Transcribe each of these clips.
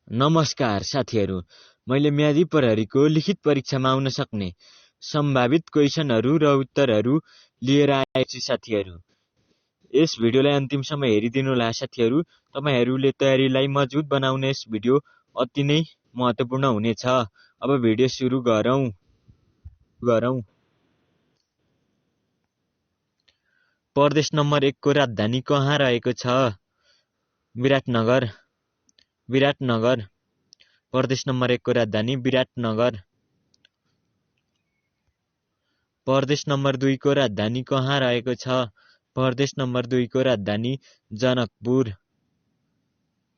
नमस्कार साथीहरू, मैले म्यादी प्रहरीको लिखित परीक्षामा आउन सक्ने सम्भावित क्वेशनहरू र उत्तरहरू लिएर आएको छु साथीहरू। यस भिडियोलाई अन्तिमसम्म हेरिदिनुहोला साथीहरू। तपाईहरूले तयारीलाई मजबुत बनाउने यस भिडियो अति नै महत्त्वपूर्ण हुनेछ। अब भिडियो सुरु गरौँ। प्रदेश नम्बर 1 को राजधानी कहाँ रहेको छ? विराटनगर। प्रदेश नम्बर 1 को राजधानी विराटनगर। प्रदेश नम्बर 2 को राजधानी कहाँ रहेको छ? प्रदेश नम्बर 2 को राजधानी जनकपुर।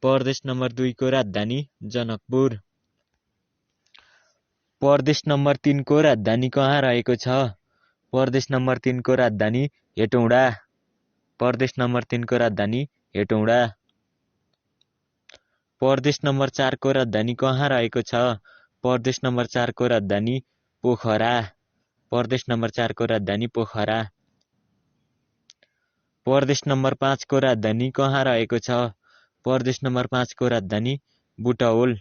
प्रदेश नम्बर 2 को राजधानी जनकपुर। प्रदेश नम्बर 3 को राजधानी कहाँ रहेको छ? प्रदेश नम्बर 3 को राजधानी हेटौँडा। प्रदेश नम्बर 3 को राजधानी हेटौँडा। प्रदेश नम्बर 4 को राजधानी कहाँ रहेको छ? प्रदेश नम्बर 4 को राजधानी पोखरा। प्रदेश नम्बर 4 को राजधानी पोखरा। प्रदेश नम्बर 5 को राजधानी कहाँ रहेको छ? प्रदेश नम्बर 5 को राजधानी बुटवल।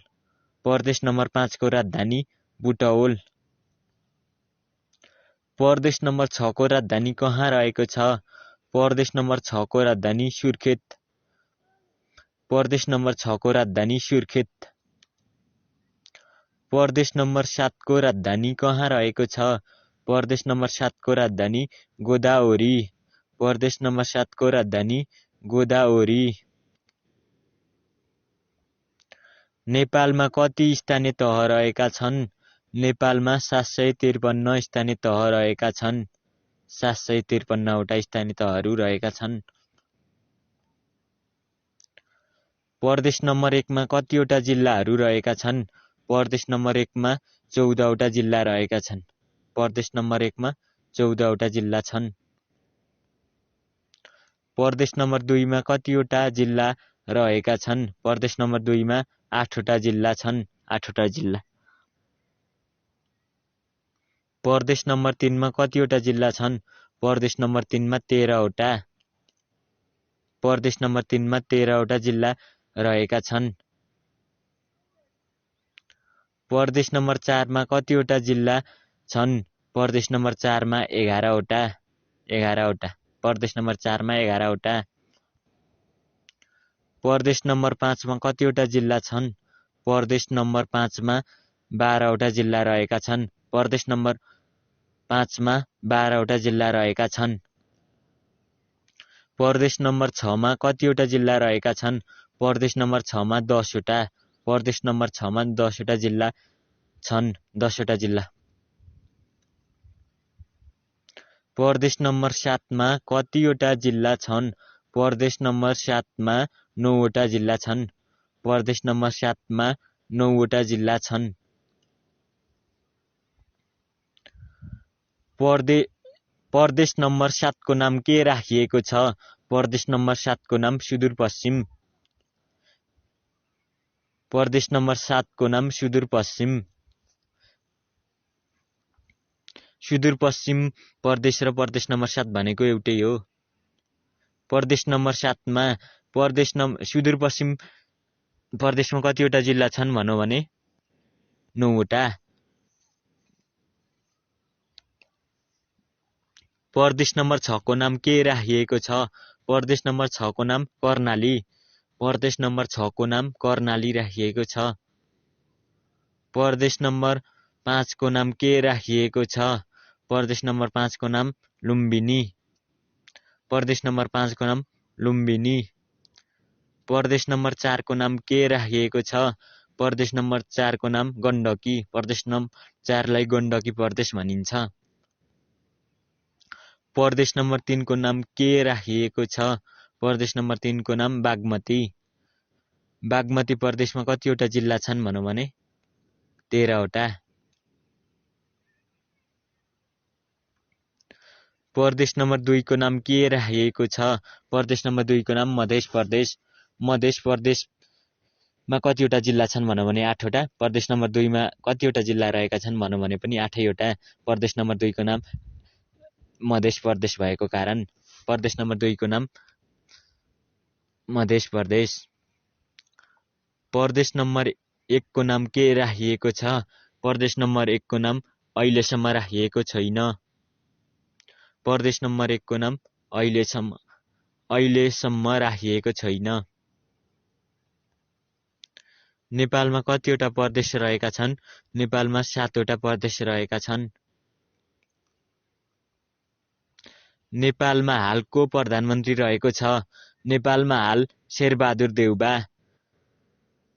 प्रदेश नम्बर 5 को राजधानी बुटवल। प्रदेश नम्बर 6 को राजधानी कहाँ रहेको छ? प्रदेश नम्बर 6 को राजधानी सुर्खेत। प्रदेश नम्बर 6 को राजधानी सुर्खेत। प्रदेश नम्बर 7 को राजधानी कहाँ रहेको छ? प्रदेश नम्बर 7 को राजधानी गोदावरी। प्रदेश नम्बर 7 को राजधानी गोदावरी। नेपालमा कति स्थानीय तह रहेका छन्? नेपालमा 753 स्थानीय तह रहेका छन्। 753 वटा स्थानीय तहहरू रहेका छन्। प्रदेश नम्बर 1 मा कतिवटा जिल्लाहरू रहेका छन्? प्रदेश नम्बर 1 मा 14 वटा जिल्ला रहेका छन्। प्रदेश नम्बर 1 मा 14 वटा जिल्ला छन्। प्रदेश नम्बर 2 मा कतिवटा जिल्ला रहेका छन्? प्रदेश नम्बर 2 मा 8 वटा जिल्ला छन्। 8 वटा जिल्ला। प्रदेश नम्बर 3 मा कतिवटा जिल्ला छन्? प्रदेश नम्बर 3 मा 13 वटा। प्रदेश नम्बर 3 मा 13 वटा जिल्ला रहेका छन्। प्रदेश नम्बर 4 मा कतिवटा जिल्ला छन्? प्रदेश नम्बर 4 मा 11 वटा। 11 वटा। प्रदेश नम्बर 4 मा 11 वटा। प्रदेश नम्बर 5 मा कतिवटा जिल्ला छन्? प्रदेश नम्बर 5 मा 12 वटा जिल्ला रहेका छन्। प्रदेश नम्बर 5 मा 12 वटा जिल्ला रहेका छन्। प्रदेश नम्बर 6 मा कतिवटा जिल्ला रहेका छन्? प्रदेश नम्बर 6 मा 10 वटा। प्रदेश नम्बर 6 मा 10 वटा जिल्ला छन्। 10 वटा जिल्ला। प्रदेश नम्बर 7 मा कतिवटा जिल्ला छन्? प्रदेश नम्बर 7 मा 9 वटा जिल्ला छन्। प्रदेश नम्बर 7 मा 9 वटा जिल्ला छन्। प्रदेश नम्बर 7 को नाम के राखिएको छ? प्रदेश नम्बर 7 को नाम सुदूरपश्चिम। प्रदेश नम्बर 7 को नाम सुदूरपश्चिम। सुदूरपश्चिम प्रदेश र प्रदेश नम्बर 7 भनेको एउटै हो। प्रदेश नम्बर 7 मा सुदूरपश्चिम प्रदेशमा कतिवटा जिल्ला छन् भनौँ भने 9 वटा। प्रदेश नम्बर 6 को नाम के राखिएको छ? प्रदेश नम्बर 6 को नाम कर्णाली। प्रदेश नम्बर 6 को नाम कर्णाली राखिएको छ। प्रदेश नम्बर 5 को नाम के राखिएको छ? प्रदेश नम्बर 5 को नाम लुम्बिनी। प्रदेश नम्बर 5 को नाम लुम्बिनी। प्रदेश नम्बर 4 को नाम के राखिएको छ? प्रदेश नम्बर 4 को नाम गण्डकी। प्रदेश नम्बर 4 लाई गण्डकी प्रदेश भनिन्छ। प्रदेश नम्बर 3 को नाम के राखिएको छ? प्रदेश नम्बर 3 को नाम बागमती। बागमती प्रदेशमा कतिवटा जिल्ला छन् भनौँ भने 13 वटा। प्रदेश नम्बर 2 को नाम के राखिएको छ? प्रदेश नम्बर 2 को नाम मध्य प्रदेश। मध्य प्रदेशमा कतिवटा जिल्ला छन् भनौँ भने 8 वटा। प्रदेश नम्बर 2 मा कतिवटा जिल्ला रहेका छन् भनौँ भने पनि 8 वटा। प्रदेश नम्बर 2 को नाम मध्य प्रदेश भएको कारण प्रदेश नम्बर 2 को नाम मध्य प्रदेश। प्रदेश नम्बर 1 को नाम के राखिएको छ? प्रदेश नम्बर 1 को नाम अहिलेसम्म राखिएको छैन। प्रदेश नम्बर 1 को नाम अहिलेसम्म राखिएको छैन। नेपालमा कतिवटा प्रदेश रहेका छन्? नेपालमा 7 वटा प्रदेश रहेका छन्। नेपालमा हाल को प्रधानमन्त्री रहेको छ? नेपालमा हाल शेरबहादुर देउबा।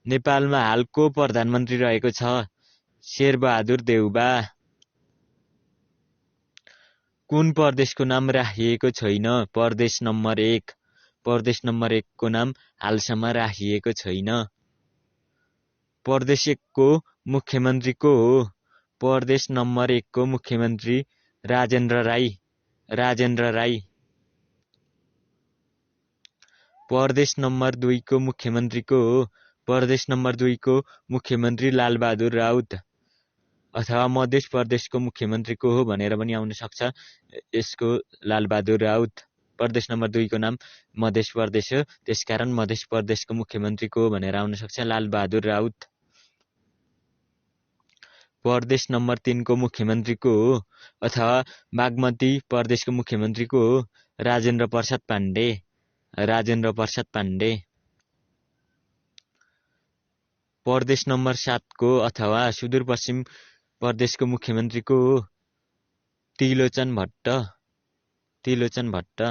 नेपालमा हाल को प्रधानमन्त्री रहेको छ? शेरबहादुर देउबा। कुन प्रदेशको नाम राखिएको छैन? प्रदेश नम्बर 1। प्रदेश नम्बर 1 को नाम हालसम्म राखिएको छैन। प्रदेश 1 को मुख्यमन्त्री को हो? प्रदेश नम्बर 1 को मुख्यमन्त्री राजेन्द्र राई। राजेन्द्र राई। प्रदेश नम्बर 2 को मुख्यमन्त्री को हो? प्रदेश नम्बर 2 को मुख्यमन्त्री लालबहादुर राउत। अथवा मध्य प्रदेशको मुख्यमन्त्री को हो भनेर पनि आउन सक्छ यसको लालबहादुर राउत। प्रदेश नम्बर 2 को नाम मध्य प्रदेश हो, त्यसकारण मध्य प्रदेशको मुख्यमन्त्री को हो भनेर आउन सक्छ लालबहादुर राउत। प्रदेश नम्बर 3 को मुख्यमन्त्री को हो? अथवा बागमती प्रदेशको मुख्यमन्त्री को हो? राजेन्द्र प्रसाद पाण्डे। राजेन्द्र प्रसाद पाण्डे। प्रदेश नम्बर 7 को अथवा सुदूरपश्चिम प्रदेशको मुख्यमन्त्री को हो? त्रिलोचन भट्ट। त्रिलोचन भट्ट।